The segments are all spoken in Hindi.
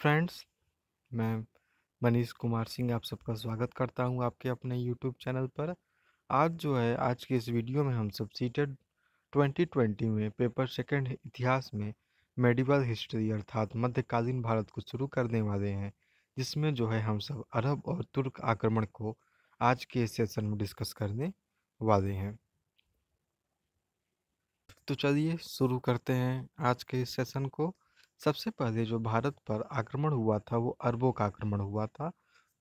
फ्रेंड्स, मैं मनीष कुमार सिंह आप सबका स्वागत करता हूं आपके अपने यूट्यूब चैनल पर। आज के इस वीडियो में हम सब सीटेड 2020 में पेपर सेकंड इतिहास में मेडिवल हिस्ट्री अर्थात मध्यकालीन भारत को शुरू करने वाले हैं, जिसमें हम सब अरब और तुर्क आक्रमण को आज के इस सेशन में डिस्कस करने वाले हैं। तो चलिए शुरू करते हैं आज के इस सेशन को। सबसे पहले जो भारत पर आक्रमण हुआ था वो अरबों का आक्रमण हुआ था।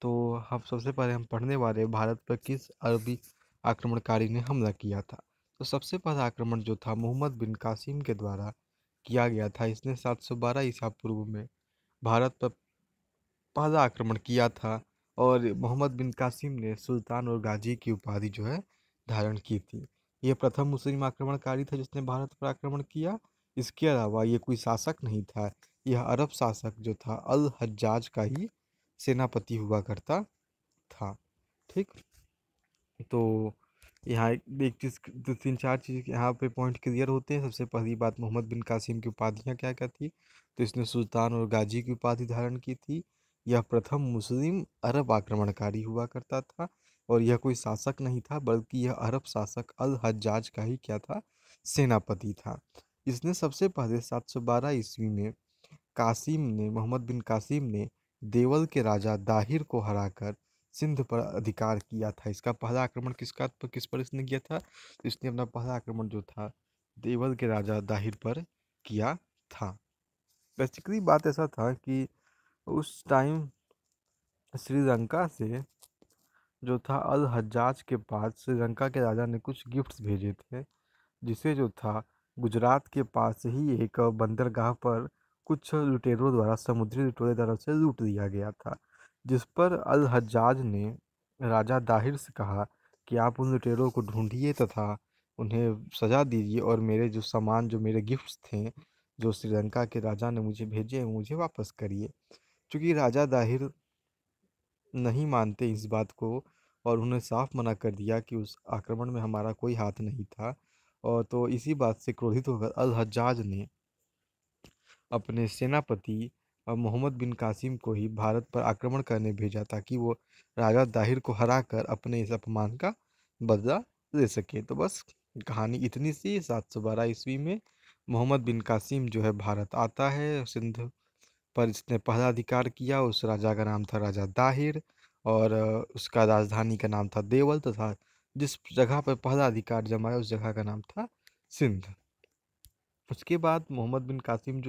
तो हम सबसे पहले हम पढ़ने वाले भारत पर किस अरबी आक्रमणकारी ने हमला किया था। तो सबसे पहला आक्रमण जो था मोहम्मद बिन कासिम के द्वारा किया गया था। इसने 712 ईसा पूर्व में भारत पर पहला आक्रमण किया था और मोहम्मद बिन कासिम ने सुल्तान और गाजी की उपाधि धारण की थी। यह प्रथम मुस्लिम आक्रमणकारी था जिसने भारत पर आक्रमण किया। इसके अलावा ये कोई शासक नहीं था, यह अरब शासक जो था अल हज्जाज का ही सेनापति हुआ करता था। ठीक, तो यहाँ एक चीज़, दो तीन चार चीज़ यहाँ पे पॉइंट क्लियर होते हैं। सबसे पहली बात, मोहम्मद बिन कासिम की उपाधियाँ क्या क्या थी। तो इसने सुल्तान और गाजी की उपाधि धारण की थी। यह प्रथम मुस्लिम अरब आक्रमणकारी हुआ करता था और यह कोई शासक नहीं था, बल्कि यह अरब शासक अल हज्जाज का ही क्या था, सेनापति था। इसने सबसे पहले 712 ईस्वी में मोहम्मद बिन कासिम ने देवल के राजा दाहिर को हराकर सिंध पर अधिकार किया था। इसका पहला आक्रमण किस पर इसने किया था? तो इसने अपना पहला आक्रमण जो था देवल के राजा दाहिर पर किया था। बेसिकली बात ऐसा था कि उस टाइम श्रीलंका से जो था अल हज्जाज के पास श्रीलंका के राजा ने कुछ गिफ्ट्स भेजे थे, जिसे जो था गुजरात के पास ही एक बंदरगाह पर कुछ लुटेरों द्वारा, समुद्री लुटेरों द्वारा से लूट लिया गया था। जिस पर अल हज्जाज ने राजा दाहिर से कहा कि आप उन लुटेरों को ढूंढिए तथा उन्हें सजा दीजिए और मेरे जो सामान, जो मेरे गिफ्ट्स थे, जो श्रीलंका के राजा ने मुझे भेजे हैं, मुझे वापस करिए। क्योंकि राजा दाहिर नहीं मानते इस बात को और उन्होंने साफ मना कर दिया कि उस आक्रमण में हमारा कोई हाथ नहीं था। और तो इसी बात से क्रोधित होकर अल हज्जाज ने अपने सेनापति मोहम्मद बिन कासिम को ही भारत पर आक्रमण करने भेजा, ताकि वो राजा दाहिर को हराकर अपने इस अपमान का बदला ले सके। तो बस कहानी इतनी सी। 712 ईस्वी में मोहम्मद बिन कासिम भारत आता है। सिंध पर इसने पहला अधिकार किया। उस राजा का नाम था राजा दाहिर और उसका राजधानी का नाम था देवल, तथा जिस जगह पर पहला अधिकार जमाया उस जगह का नाम था सिंध। उसके बाद मोहम्मद बिन कासिम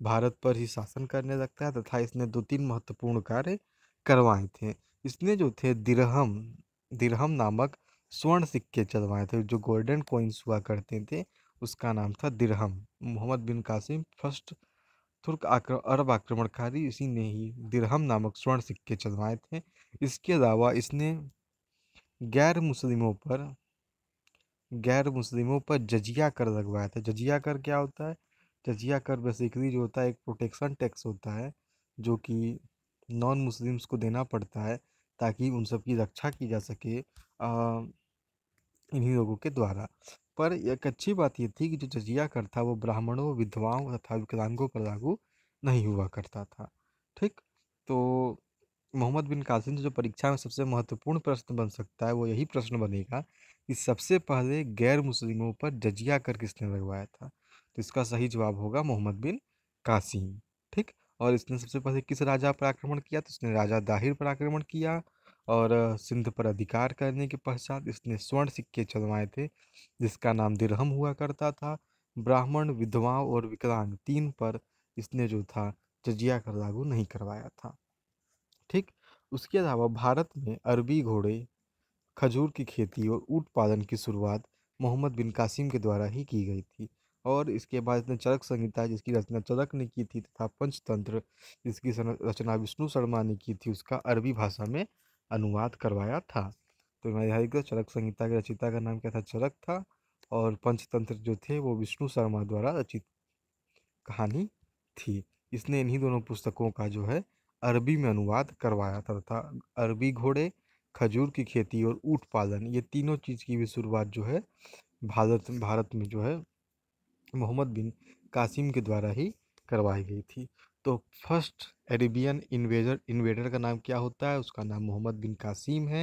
भारत पर ही शासन करने लगता है तथा इसने दो तीन महत्वपूर्ण कार्य करवाए थे। इसने जो थे दिरहम दिरहम नामक स्वर्ण सिक्के चलवाए थे। जो गोल्डन कॉइन्स हुआ करते थे उसका नाम था दिरहम। मोहम्मद बिन कासिम फर्स्ट अरब आक्रमणकारी, इसी ने ही दिरहम नामक स्वर्ण सिक्के चलवाए थे। इसके अलावा इसने गैर मुस्लिमों पर गैर मुस्लिमों पर जजिया कर लगवाया था। जजिया कर क्या होता है? जजिया कर बेसिकली जो होता है एक प्रोटेक्शन टैक्स होता है, जो कि नॉन मुस्लिम्स को देना पड़ता है ताकि उन सब की रक्षा की जा सके इन्हीं लोगों के द्वारा। पर एक अच्छी बात ये थी कि जो जजिया कर था वो ब्राह्मणों, विधवाओं तथा विकलांगों पर लागू नहीं हुआ करता था। ठीक, तो मोहम्मद बिन कासिम से जो परीक्षा में सबसे महत्वपूर्ण प्रश्न बन सकता है वो यही प्रश्न बनेगा कि सबसे पहले गैर मुस्लिमों पर जजिया कर किसने लगवाया था। तो इसका सही जवाब होगा मोहम्मद बिन कासिम। ठीक, और इसने सबसे पहले किस राजा पर आक्रमण किया? तो इसने राजा दाहिर पर आक्रमण किया और सिंध पर अधिकार करने के पश्चात इसने स्वर्ण सिक्के चलवाए थे, जिसका नाम दिरहम हुआ करता था। ब्राह्मण, विधवाओं और विकलांग तीन पर इसने जो था जजिया कर लागू नहीं करवाया था। ठीक, उसके अलावा भारत में अरबी घोड़े, खजूर की खेती और ऊँट पालन की शुरुआत मोहम्मद बिन कासिम के द्वारा ही की गई थी। और इसके बाद इसने चरक संहिता, जिसकी रचना चरक ने की थी, तथा पंचतंत्र, जिसकी रचना विष्णु शर्मा ने की थी, उसका अरबी भाषा में अनुवाद करवाया था। तो मैं यहाँ देखो, चरक संहिता के रचयिता का नाम क्या था? चरक था। और पंचतंत्र जो थे वो विष्णु शर्मा द्वारा रचित कहानी थी। इसने इन्हीं दोनों पुस्तकों का अरबी में अनुवाद करवाया था तथा अरबी घोड़े, खजूर की खेती और ऊँट पालन, ये तीनों चीज़ की भी शुरुआत भारत भारत में मोहम्मद बिन कासिम के द्वारा ही करवाई गई थी। तो फर्स्ट अरेबियन इन्वेजर इन्वेडर का नाम क्या होता है? उसका नाम मोहम्मद बिन कासिम है।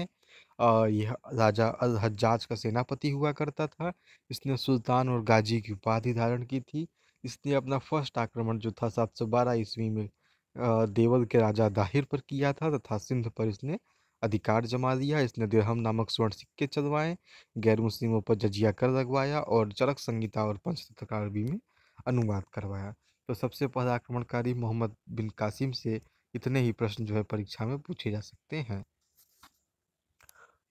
यह राजा अल हज्जाज का सेनापति हुआ करता था। इसने सुल्तान और गाजी की उपाधि धारण की थी। इसने अपना फर्स्ट आक्रमण जो था 712 ईस्वी में देवल के राजा दाहिर पर किया था तथा सिंध पर इसने अधिकार जमा लिया। इसने दिरहम नामक स्वर्ण सिक्के चलवाए, गैर मुस्लिमों पर जजिया कर लगवाया और चरक संहिता और पंचतंत्र का अरबी में अनुवाद करवाया। तो सबसे पहला आक्रमणकारी मोहम्मद बिन कासिम से इतने ही प्रश्न जो है परीक्षा में पूछे जा सकते हैं।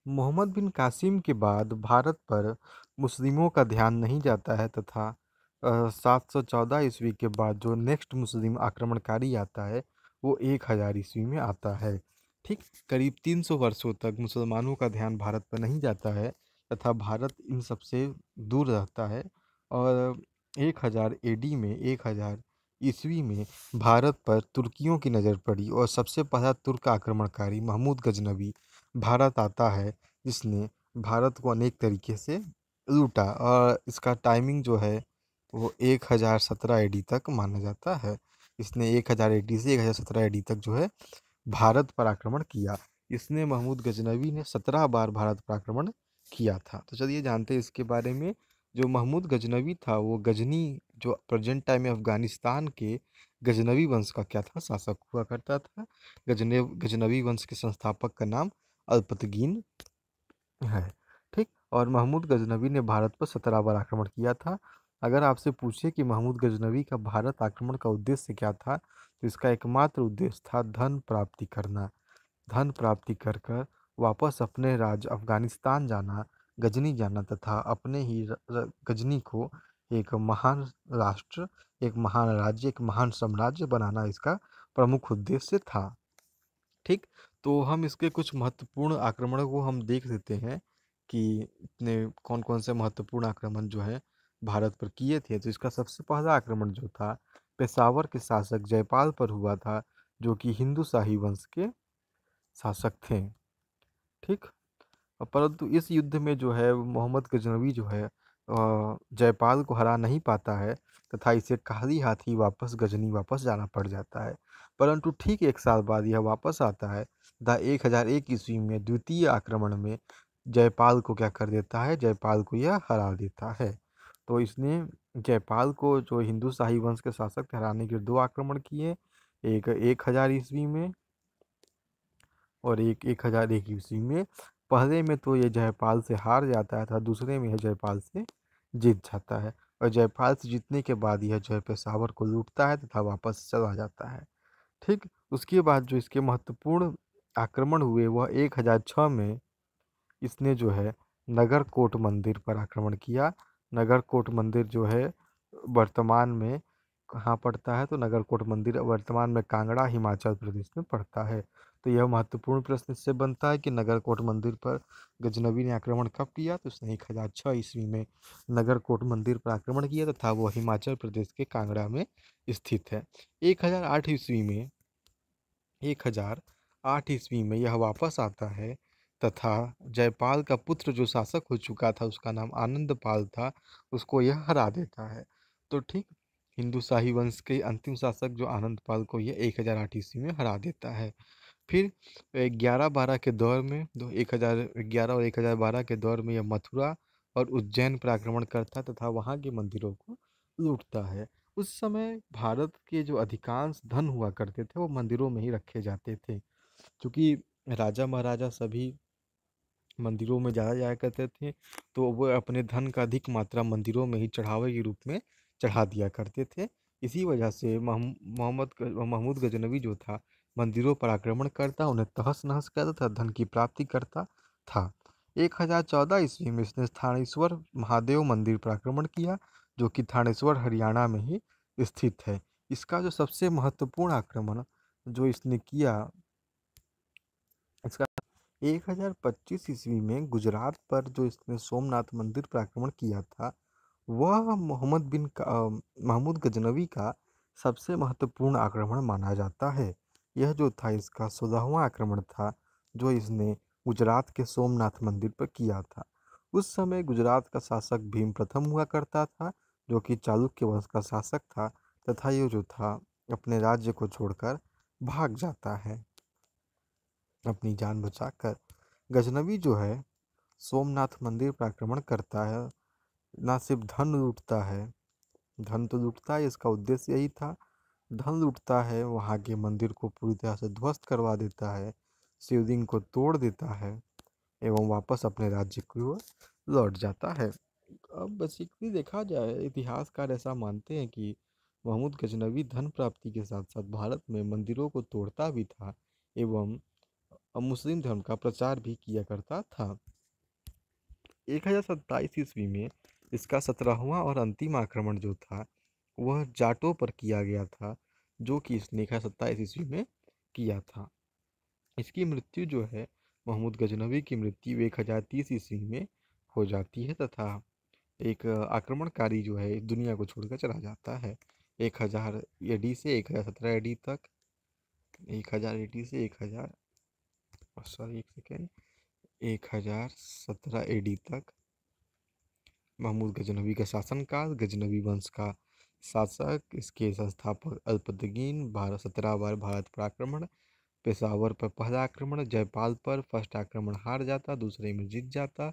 मोहम्मद बिन कासिम के बाद भारत पर मुस्लिमों का ध्यान नहीं जाता है तथा 714 ईस्वी के बाद जो नेक्स्ट मुस्लिम आक्रमणकारी आता है वो 1000 ईस्वी में आता है। ठीक, करीब 300 वर्षों तक मुसलमानों का ध्यान भारत पर नहीं जाता है तथा भारत इन सबसे दूर रहता है। और 1000 एडी में 1000 ईस्वी में भारत पर तुर्कियों की नज़र पड़ी और सबसे पहला तुर्क आक्रमणकारी महमूद गजनवी भारत आता है, जिसने भारत को अनेक तरीके से लूटा। और इसका टाइमिंग जो है वो 1017 एडी तक माना जाता है। इसने 1000 एडी से 1017 एडी तक जो है भारत पर आक्रमण किया। इसने महमूद गजनवी ने 17 बार भारत पर आक्रमण किया था। तो चलिए जानते हैं इसके बारे में। जो महमूद गजनवी था वो गजनी, जो प्रेजेंट टाइम में अफगानिस्तान के गजनवी वंश का क्या था, शासक हुआ करता था। गजनवी वंश के संस्थापक का नाम अल्पतगीन है। ठीक, और महमूद गजनवी ने भारत पर 17 बार आक्रमण किया था। अगर आपसे पूछे कि महमूद गजनवी का भारत आक्रमण का उद्देश्य क्या था, तो इसका एकमात्र उद्देश्य था धन प्राप्ति करना। धन प्राप्ति कर कर वापस अपने राज्य अफगानिस्तान जाना, गजनी जाना तथा अपने ही गजनी को एक महान राष्ट्र, एक महान राज्य, एक महान साम्राज्य बनाना इसका प्रमुख उद्देश्य था। ठीक, तो हम इसके कुछ महत्वपूर्ण आक्रमणों को हम देख लेते हैं कि इतने कौन कौन से महत्वपूर्ण आक्रमण जो है भारत पर किए थे। तो इसका सबसे पहला आक्रमण जो था पेशावर के शासक जयपाल पर हुआ था, जो कि हिंदू शाही वंश के शासक थे। ठीक, परंतु इस युद्ध में जो है मोहम्मद गजनवी जो है जयपाल को हरा नहीं पाता है तथा इसे खाली हाथ ही वापस गजनी वापस जाना पड़ जाता है। परंतु ठीक 1 साल बाद यह वापस आता है तथा 1001 ईस्वी में द्वितीय आक्रमण में जयपाल को क्या कर देता है, जयपाल को यह हरा देता है। तो इसने जयपाल को, जो हिंदू शाही वंश के शासक थे, हराने के 2 आक्रमण किए, एक 1000 ईस्वी में और एक 1001 ईस्वी में। पहले में तो ये जयपाल से हार जाता है तथा दूसरे में यह जयपाल से जीत जाता है। और जयपाल से जीतने के बाद यह जो है पेशावर को लूटता है तथा वापस चला जाता है। ठीक, उसके बाद जो इसके महत्वपूर्ण आक्रमण हुए वह 1006 में इसने जो है नगरकोट मंदिर पर आक्रमण किया। नगरकोट मंदिर जो है वर्तमान में कहाँ पड़ता है, तो नगरकोट मंदिर वर्तमान में कांगड़ा हिमाचल प्रदेश में पड़ता है। तो यह महत्वपूर्ण प्रश्न इससे बनता है कि नगरकोट मंदिर पर गजनवी ने आक्रमण कब किया, तो उसने 1006 ईस्वी में नगरकोट मंदिर पर आक्रमण किया तथा वह हिमाचल प्रदेश के कांगड़ा में स्थित है। 1008 ईस्वी में 1008 ईस्वी में यह वापस आता है तथा जयपाल का पुत्र जो शासक हो चुका था, उसका नाम आनंदपाल था, उसको यह हरा देता है। तो ठीक, हिंदू शाही वंश के अंतिम शासक जो आनंदपाल को यह 1008 ईस्वी में हरा देता है। फिर 11-12 के दौर में, 1011 और 1012 के दौर में यह मथुरा और उज्जैन पर आक्रमण करता तथा वहाँ के मंदिरों को लूटता है। उस समय भारत के जो अधिकांश धन हुआ करते थे वो मंदिरों में ही रखे जाते थे, क्योंकि राजा महाराजा सभी मंदिरों में ज़्यादा जाया करते थे, तो वो अपने धन का अधिक मात्रा मंदिरों में ही चढ़ावे के रूप में चढ़ा दिया करते थे। इसी वजह से महमूद गजनवी जो था मंदिरों पर आक्रमण करता, उन्हें तहस नहस करता था, धन की प्राप्ति करता था। 1014 ईस्वी में इसने थानेश्वर महादेव मंदिर पर आक्रमण किया, जो कि थानेश्वर हरियाणा में ही स्थित है। इसका जो सबसे महत्वपूर्ण आक्रमण जो इसने किया, इसका 1025 ईस्वी में गुजरात पर जो इसने सोमनाथ मंदिर पर आक्रमण किया था, वह महमूद गजनवी का सबसे महत्वपूर्ण आक्रमण माना जाता है। यह जो था इसका 16वां आक्रमण था, जो इसने गुजरात के सोमनाथ मंदिर पर किया था। उस समय गुजरात का शासक भीम प्रथम हुआ करता था, जो कि चालुक्य वंश का शासक था तथा ये जो था अपने राज्य को छोड़कर भाग जाता है अपनी जान बचाकर। गजनवी जो है सोमनाथ मंदिर पर आक्रमण करता है। ना सिर्फ धन लूटता है, धन तो लूटता है, इसका उद्देश्य यही था। धन लूटता है, वहाँ के मंदिर को पूरी तरह से ध्वस्त करवा देता है, शिवलिंग को तोड़ देता है एवं वापस अपने राज्य की ओर लौट जाता है। अब बेसिकली देखा जाए, इतिहासकार ऐसा मानते हैं कि महमूद गजनवी धन प्राप्ति के साथ साथ भारत में मंदिरों को तोड़ता भी था एवं मुस्लिम धर्म का प्रचार भी किया करता था। 1027 ईस्वी में इसका 17वां और अंतिम आक्रमण जो था वह जाटों पर किया गया था, जो कि इसने 1027 ईस्वी में किया था। इसकी मृत्यु जो है, महमूद गजनवी की मृत्यु 1030 ईस्वी में हो जाती है तथा एक आक्रमणकारी जो है दुनिया को छोड़कर चला जाता है। 1000 एडी से 1017 एडी तक, 1000 एडी से 1000, सॉरी एक सेकेंड, 1017 एडी तक महमूद गजनवी का शासनकाल। गजनवी वंश का शासक, इसके संस्थापक अल्पतगीन। 17 बार भारत पर आक्रमण। पेशावर पर पहला आक्रमण, जयपाल पर फर्स्ट आक्रमण हार जाता, दूसरे में जीत जाता।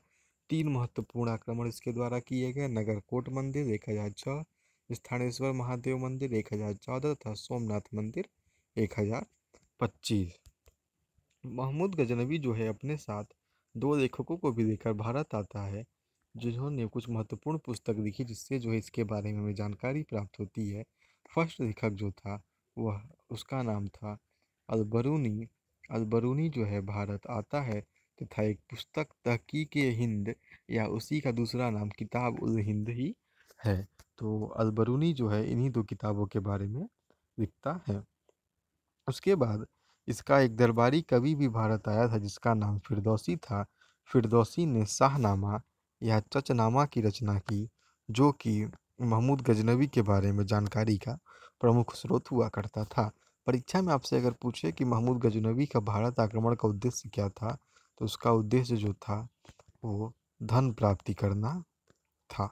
3 महत्वपूर्ण आक्रमण इसके द्वारा किए गए: नगरकोट मंदिर 1006, स्थानेश्वर महादेव मंदिर 1014 तथा सोमनाथ मंदिर 1025। महमूद गजनवी जो है अपने साथ 2 लेखकों को भी लेकर भारत आता है, जिन्होंने कुछ महत्वपूर्ण पुस्तक लिखी, जिससे जो है इसके बारे में हमें जानकारी प्राप्त होती है। फर्स्ट लेखक जो था वह, उसका नाम था अलबरूनी। अलबरूनी जो है भारत आता है तथा एक पुस्तक तहकीक-ए-हिंद या उसी का दूसरा नाम किताब-उल-हिंद ही है। तो अलबरूनी जो है इन्हीं 2 किताबों के बारे में लिखता है। उसके बाद इसका एक दरबारी कवि भी भारत आया था, जिसका नाम फिरदौसी था। फिरदौसी ने शाहनामा या चचनामा की रचना की, जो कि महमूद गजनवी के बारे में जानकारी का प्रमुख स्रोत हुआ करता था। परीक्षा में आपसे अगर पूछे कि महमूद गजनवी का भारत आक्रमण का उद्देश्य क्या था, तो उसका उद्देश्य जो था वो धन प्राप्ति करना था।